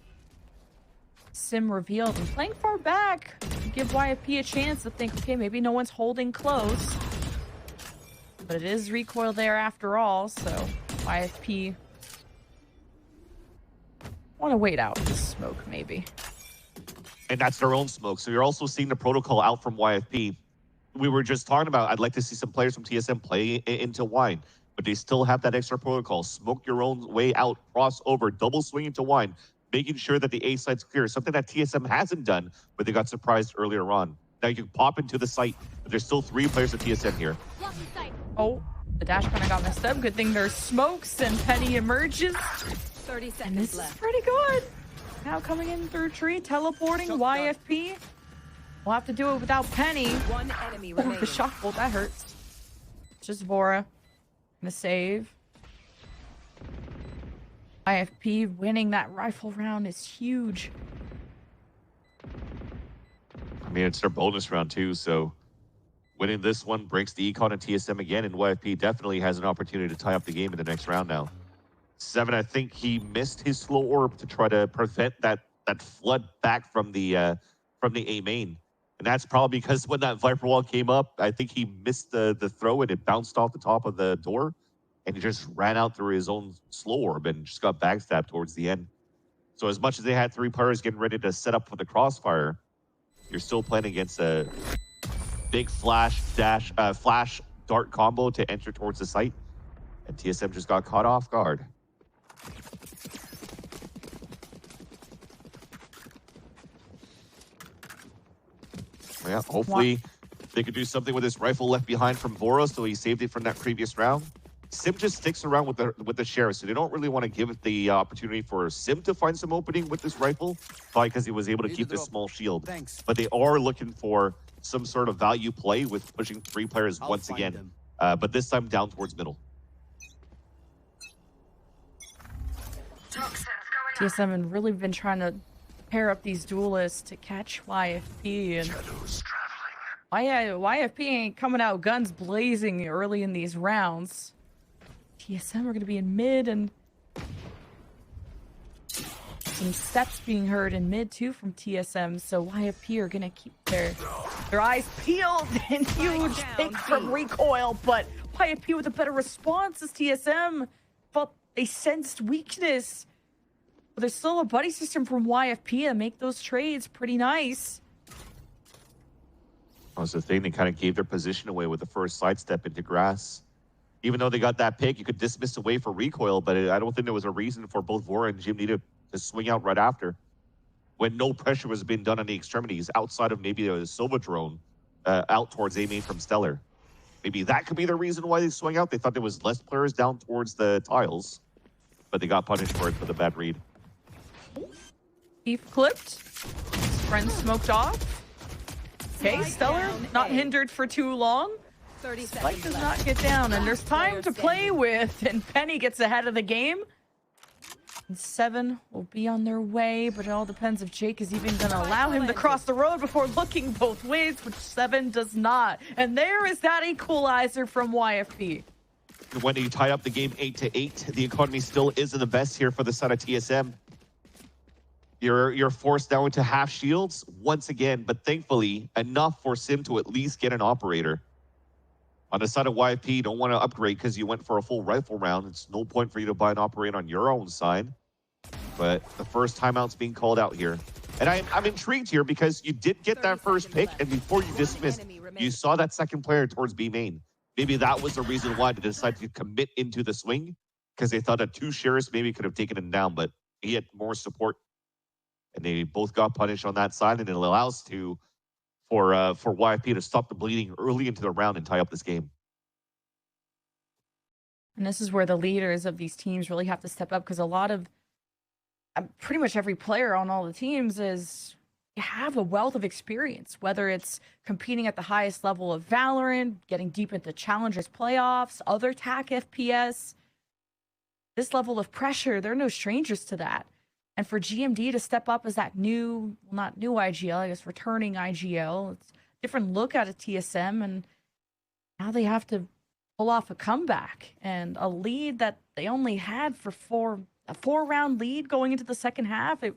Sim revealed and playing far back. Give YFP a chance to think, okay, maybe no one's holding close. But it is recoil there after all, so YFP want to wait out the smoke, maybe. And that's their own smoke. So you're also seeing the protocol out from YFP. We were just talking about, I'd like to see some players from TSM play into Wine, but they still have that extra protocol. Smoke your own way out, cross over, double swing into Wine, making sure that the A side's clear, something that TSM hasn't done, but they got surprised earlier on. Now you can pop into the site, but there's still 3 players of TSM here. Oh, the dash kind of got messed up. Good thing there's smokes and Penny emerges. 30 And seconds this is left. pretty good. Now coming in through tree, teleporting YFP. We'll have to do it without Penny. One enemy Oh, remaining. the shock bolt, that hurts. Just Vora. Gonna save. YFP winning that rifle round is huge. I mean, it's their bonus round too, so winning this one breaks the econ and TSM again, and YFP definitely has an opportunity to tie up the game in the next round now. 7, I think he missed his slow orb to try to prevent that flood back from the A main. And that's probably because when that Viper wall came up, I think he missed the throw and it bounced off the top of the door. And he just ran out through his own slow orb and just got backstabbed towards the end. So as much as they had 3 players getting ready to set up for the crossfire, you're still playing against a big flash dart combo to enter towards the site. And TSM just got caught off guard. Yeah, hopefully they could do something with this rifle left behind from Vora, so he saved it from that previous round. Sim just sticks around with the sheriff, so they don't really want to give it the opportunity for Sim to find some opening with this rifle, probably because he was able to keep this small shield. Thanks. But they are looking for some sort of value play with pushing 3 players once again. but this time down towards middle. TSM have really been trying to pair up these duelists to catch YFP, and YFP ain't coming out guns blazing early in these rounds. TSM are going to be in mid, and some steps being heard in mid too from TSM, so YFP are going to keep their eyes peeled and huge pick from recoil, but YFP with a better response as TSM felt they sensed weakness. But there's still a buddy system from YFP to make those trades pretty nice. That was the thing. They kind of gave their position away with the first sidestep into grass. Even though they got that pick, you could dismiss away for recoil, but I don't think there was a reason for both Vora and GMD to swing out right after, when no pressure was being done on the extremities outside of maybe a Sova drone out towards A main from Stellar. Maybe that could be the reason why they swung out. They thought there was less players down towards the tiles, but they got punished for it for the bad read. Eve clipped. His friend smoked off. Okay, Stellar not hindered for too long. 30 Spike seconds does left. not get down, and there's time Player to play with, and Penny gets ahead of the game. And 7 will be on their way, but it all depends if Jake is even going to allow him to cross the road before looking both ways, which 7 does not. And there is that equalizer from YFP. When you tie up the game 8-8, the economy still isn't the best here for the side of TSM. You're forced now into half shields once again, but thankfully enough for Sim to at least get an operator. On the side of YFP, you don't want to upgrade because you went for a full rifle round. It's no point for you to buy an operator on your own side. But the first timeout's being called out here. And I'm intrigued here because you did get that first pick, and before you dismissed, you saw that second player towards B main. Maybe that was the reason why they decided to commit into the swing, because they thought that 2 Sheriffs maybe could have taken him down, but he had more support. And they both got punished on that side, and it allows for YFP to stop the bleeding early into the round and tie up this game. And this is where the leaders of these teams really have to step up, because a lot of pretty much every player on all the teams have a wealth of experience, whether it's competing at the highest level of Valorant, getting deep into Challengers playoffs, other TAC FPS. This level of pressure, they're no strangers to that. And for GMD to step up as that new, well, not new IGL, I guess returning IGL, it's a different look at a TSM, and now they have to pull off a comeback and a lead that they only had for a 4-round lead going into the second half. It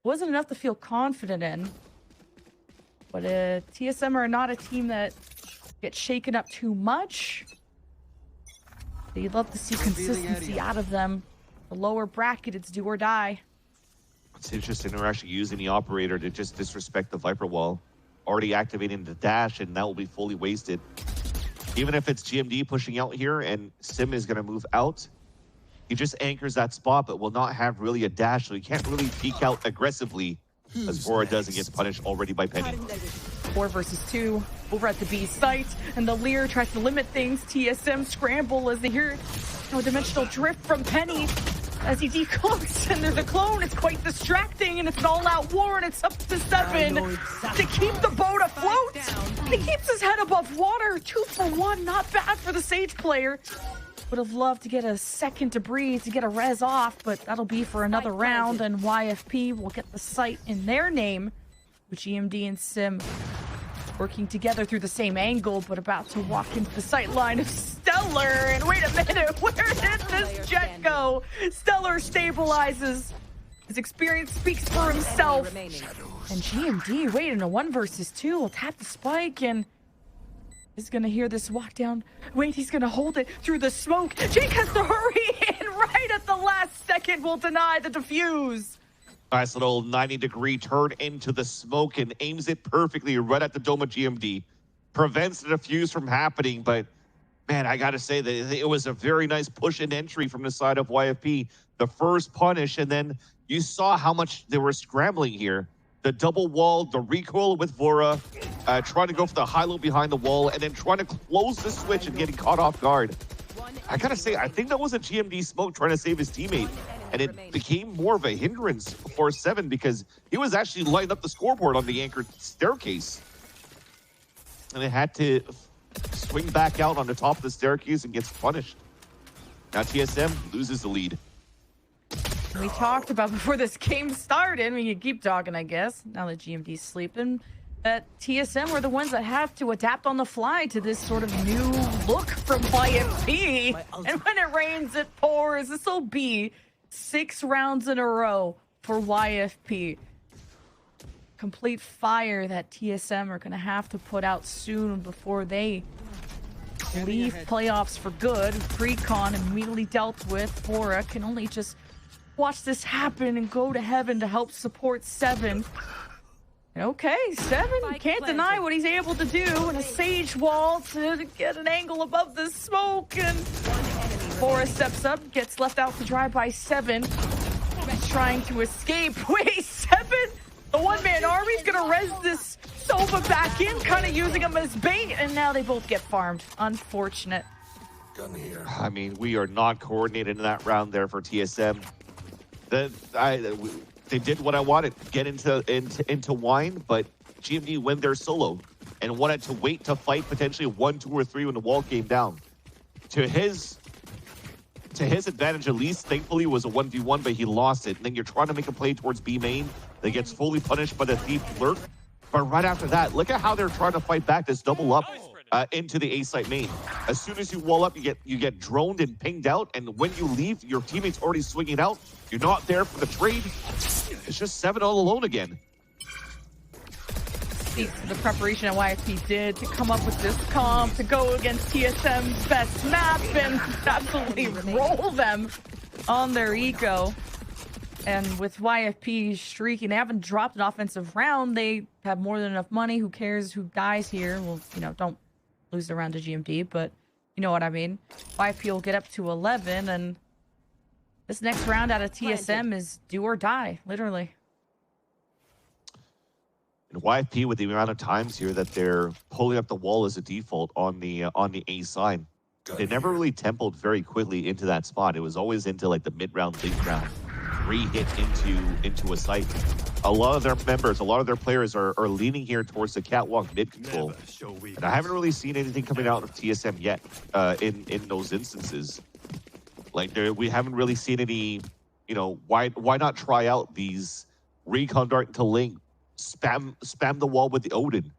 wasn't enough to feel confident in. But TSM are not a team that gets shaken up too much. You'd love to see consistency out of them. The lower bracket, it's do or die. It's interesting they're actually using the operator to just disrespect the Viper wall. Already activating the dash, and that will be fully wasted. Even if it's GMD pushing out here and Sim is going to move out, he just anchors that spot but will not have really a dash, so he can't really peek out aggressively as Vora does and gets punished already by Penny. 4 versus 2 over at the B site, and the Lear tries to limit things. TSM scramble as they hear dimensional drift from Penny as he decloaks, and there's a clone. It's quite distracting, and it's an all-out war, and it's up to 7 to keep the boat afloat. He keeps his head above water. 2 for 1, not bad for the Sage player. Would have loved to get a second to breathe, to get a res off, but that'll be for another round, and YFP will get the site in their name, with GMD and Sim working together through the same angle, but about to walk into the sight line of Stellar. And wait a minute, where did this jet go? Stellar stabilizes. His experience speaks for himself. And GMD, wait, in a 1 versus 2, will tap the spike and is gonna hear this walk down. Wait, he's gonna hold it through the smoke. Jake has to hurry, and right at the last second will deny the defuse. Nice little 90-degree turn into the smoke and aims it perfectly right at the dome of GMD. Prevents the defuse from happening, but man, I gotta say that it was a very nice push and entry from the side of YFP. The first punish, and then you saw how much they were scrambling here. The double wall, the recoil with Vora, trying to go for the high-low behind the wall, and then trying to close the switch and getting caught off guard. I gotta say, I think that was a GMD smoke trying to save his teammate, and it became more of a hindrance for 7 because he was actually lighting up the scoreboard on the anchored staircase. And it had to swing back out on the top of the staircase and gets punished. Now TSM loses the lead. We talked about before this game started, we can keep talking, I guess, now that GMD's sleeping, that TSM were the ones that have to adapt on the fly to this sort of new look from YFP. And when it rains, it pours. This will be 6 rounds in a row for YFP. Complete fire that TSM are going to have to put out soon before they leave playoffs for good. Precon immediately dealt with. Bora can only just watch this happen and go to heaven to help support Seven. Okay, Seven can't deny what he's able to do, and a Sage wall to get an angle above the smoke, and Bora steps up, gets left out to dry by Seven. He's trying to escape. Wait, Seven? The one-man army's gonna res this Sova back in, kind of using him as bait, and now they both get farmed. Unfortunate. I mean, we are not coordinated in that round there for TSM. They did what I wanted, get into wine, but GMD went their solo and wanted to wait to fight potentially 1, 2, or 3 when the wall came down. To his advantage, at least, thankfully, was a 1v1, but he lost it. And then you're trying to make a play towards B main that gets fully punished by the Thief Lurk. But right after that, look at how they're trying to fight back this double up into the A site main. As soon as you wall up, you get droned and pinged out, and when you leave, your teammate's already swinging out. You're not there for the trade. It's just Seven all alone again. The preparation that YFP did to come up with this comp, to go against TSM's best map and absolutely roll them on their eco. And with YFP streaking, they haven't dropped an offensive round. They have more than enough money. Who cares who dies here? Well, you know, don't lose the round to GMD, but you know what I mean. YFP will get up to 11, and this next round out of TSM is do or die, literally. And YFP, with the amount of times here that they're pulling up the wall as a default on the A side, they never really templed very quickly into that spot. It was always into like the mid-round, late round, re-hit into a site. A lot of their members, a lot of their players are leaning here towards the catwalk mid control. And I haven't really seen anything coming out of TSM yet in those instances. Like we haven't really seen any, you know, why not try out these recon dart into link, spam the wall with the Odin.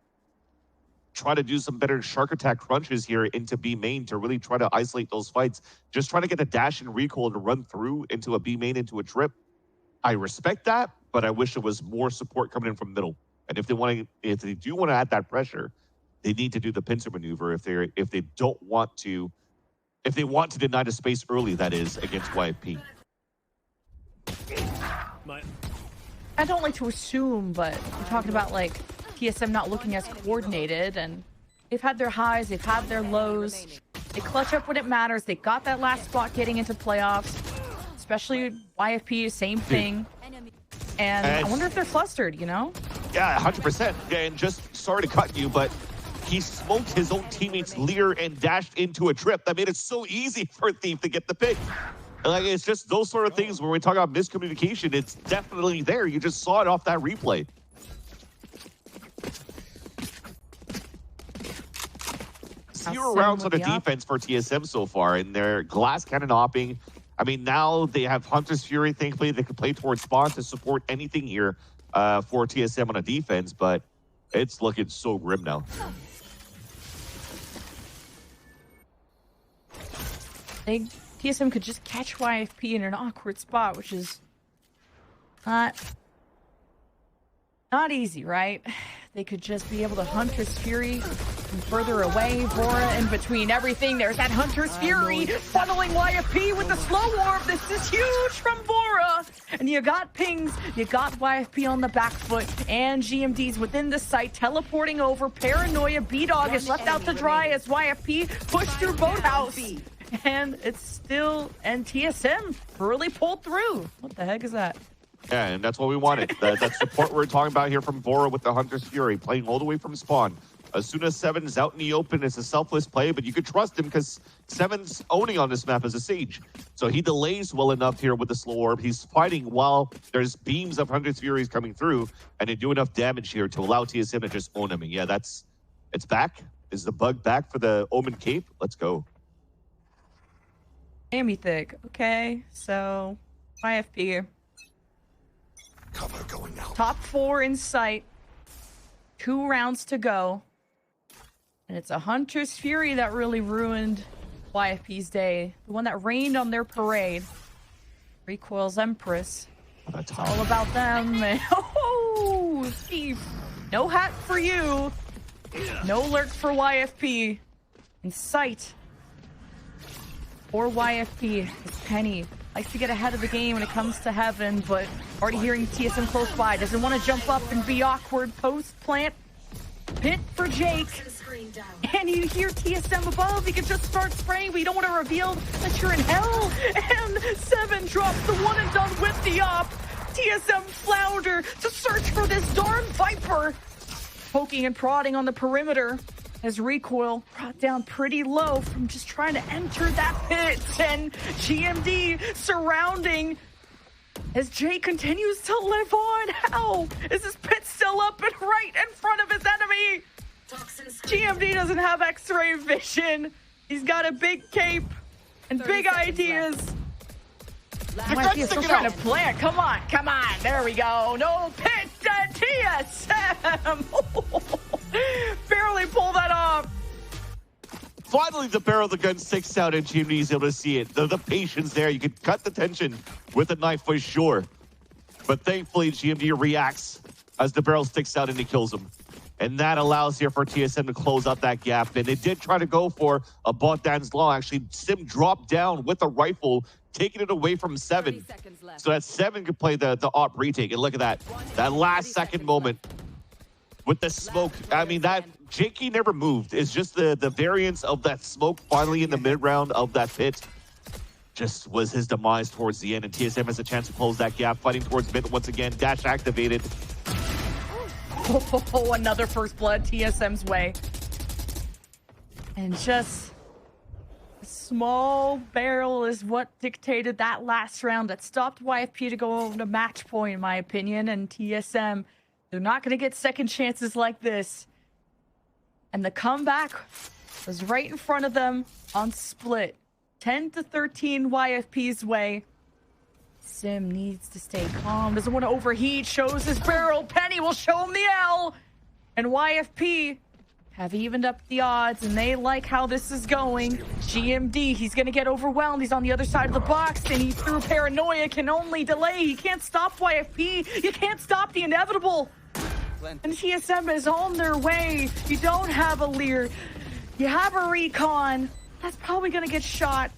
Try to do some better shark attack crunches here into B main to really try to isolate those fights. Just trying to get a dash and recoil to run through into a B main into a trip. I respect that, but I wish there was more support coming in from middle. And if they do want to add that pressure, they need to do the pincer maneuver if they want to deny the space early, that is, against YFP. I don't like to assume, but we're talking about like TSM not looking as coordinated, and they've had their highs, they've had their lows. They clutch up when it matters. They got that last spot getting into playoffs, especially YFP, same thing. And I wonder if they're flustered, you know? Yeah, 100%. And just sorry to cut you, but he smoked his own teammates Lear and dashed into a trip that made it so easy for Thief to get the pick. Like, it's just those sort of things when we talk about miscommunication, it's definitely there. You just saw it off that replay. Zero rounds on the defense for TSM so far, and they're glass cannon hopping. I mean, now they have Hunter's Fury. Thankfully, they can play towards spawn to support anything here for TSM on a defense, but it's looking so grim now. TSM could just catch YFP in an awkward spot, which is not easy, right? They could just be able to Hunter's Fury from further away. Bora in between everything. There's that Hunter's Fury funneling YFP with the slow warp. This is huge from Bora. And you got pings. You got YFP on the back foot. And GMD's within the site, teleporting over. Paranoia. B-Dog is left out to dry as YFP pushed through Boathouse. And it's still, and TSM really pulled through. What the heck is that? Yeah, and that's what we wanted. That support we're talking about here from Bora with the Hunter's Fury, playing all the way from spawn. As soon as Seven's out in the open, it's a selfless play, but you could trust him because Seven's owning on this map as a Sage. So he delays well enough here with the slow orb. He's fighting while there's beams of Hunter's Furies coming through, and they do enough damage here to allow TSM to just own him. And yeah, it's back. Is the bug back for the Omen Cape? Let's go. Amythic. Okay, so YFP. Cover going out. Top 4 in sight. 2 rounds to go. And it's a Hunter's Fury that really ruined YFP's day. The one that rained on their parade. Recoil's Empress. It's all about them. Oh, Steve. No hat for you. No lurk for YFP. In sight. For YFP is Penny. Likes to get ahead of the game when it comes to Heaven, but already hearing TSM close by. Doesn't want to jump up and be awkward. Post plant. Pit for Jake. And you hear TSM above. He can just start spraying, but you don't want to reveal that you're in hell. And 7 drops the one and done with the op. TSM flounder to search for this darn Viper. Poking and prodding on the perimeter as Recoil brought down pretty low from just trying to enter that pit. And GMD surrounding as Jay continues to live on. How is this pit still up and right in front of his enemy? GMD doesn't have X-ray vision. He's got a big cape and big ideas. YFP is still trying to plant. Come on. There we go. No pit TSM. Barely pull that off. Finally, the barrel of the gun sticks out and GMD is able to see it. The patience there. You could cut the tension with a knife for sure. But thankfully, GMD reacts as the barrel sticks out and he kills him. And that allows here for TSM to close out that gap. And they did try to go for a Bogdan's Law. Actually, Sim dropped down with a rifle, taking it away from 7. So that 7 could play the op retake. And look at that. That last second moment with the smoke. I mean, that Jakey never moved. It's just the variance of that smoke finally in the mid-round of that pit. Just was his demise towards the end. And TSM has a chance to close that gap. Fighting towards mid once again. Dash activated. Oh, another first blood TSM's way. And just a small barrel is what dictated that last round that stopped YFP to go over to match point, in my opinion. And TSM, they're not going to get second chances like this. And the comeback was right in front of them on split. 10-13 YFP's way. Sim needs to stay calm, doesn't want to overheat, shows his barrel. Penny will show him the L. And YFP have evened up the odds, and they like how this is going. GMD, he's going to get overwhelmed. He's on the other side of the box, and he through paranoia can only delay. He can't stop YFP. You can't stop the inevitable. And TSM is on their way. You don't have a Lear. You have a recon. That's probably going to get shot.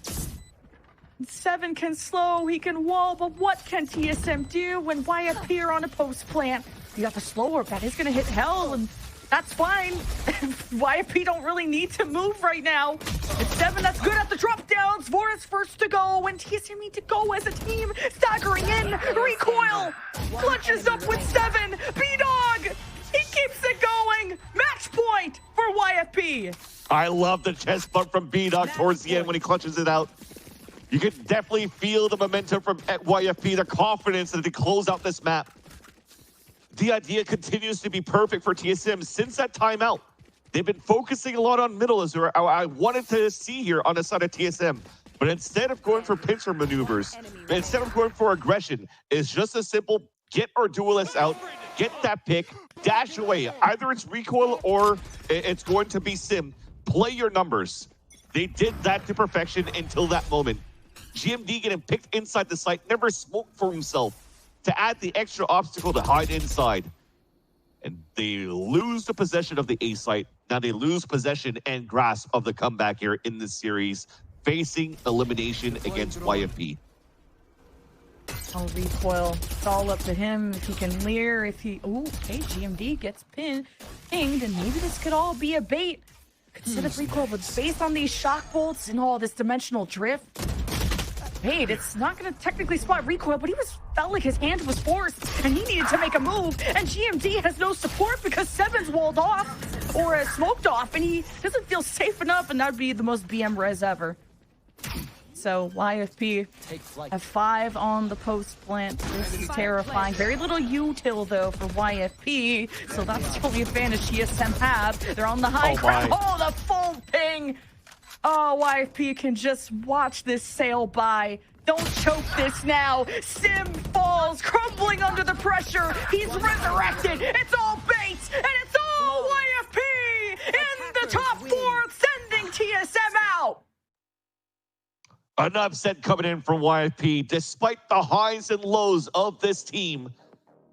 7 can slow, he can wall, but what can TSM do when YFP are on a post plant? You got the slower, that is going to hit hell, and that's fine. YFP don't really need to move right now. It's 7 that's good at the drop downs. Vora's first to go, and TSM need to go as a team. Staggering in, Recoil clutches up with 7. B-Dog, he keeps it going. Match point for YFP. I love the chest bump from B-Dog towards the end when he clutches it out. You can definitely feel the momentum from YFP, the confidence that they close out this map. The idea continues to be perfect for TSM since that timeout. They've been focusing a lot on middle, as I wanted to see here on the side of TSM. But instead of going for pincer maneuvers, instead of going for aggression, it's just a simple get our duelists out, get that pick, dash away. Either it's Recoil or it's going to be Sim. Play your numbers. They did that to perfection until that moment. GMD getting picked inside the site, never smoked for himself to add the extra obstacle to hide inside. And they lose the possession of the A site. Now they lose possession and grasp of the comeback here in this series, facing elimination against YFP. Oh, Recoil. It's all up to him. If he can Lear, if he... Ooh, okay, GMD gets pinged, and maybe this could all be a bait. Consider Recoil, but based on these shock bolts and all this dimensional drift, bait, it's not going to technically spot Recoil, but felt like his hand was forced, and he needed to make a move, and GMD has no support because 7's walled off, or smoked off, and he doesn't feel safe enough, and that would be the most BM res ever. So YFP have 5 on the post plant. This is terrifying. Very little util though for YFP. So that's the only advantage TSM have. They're on the high ground. Oh, the full ping. Oh, YFP can just watch this sail by. Don't choke this now. Sim falls, crumbling under the pressure. He's resurrected. It's all bait, and it's all YFP in the top 4, sending TSM out. An upset coming in from YFP, despite the highs and lows of this team.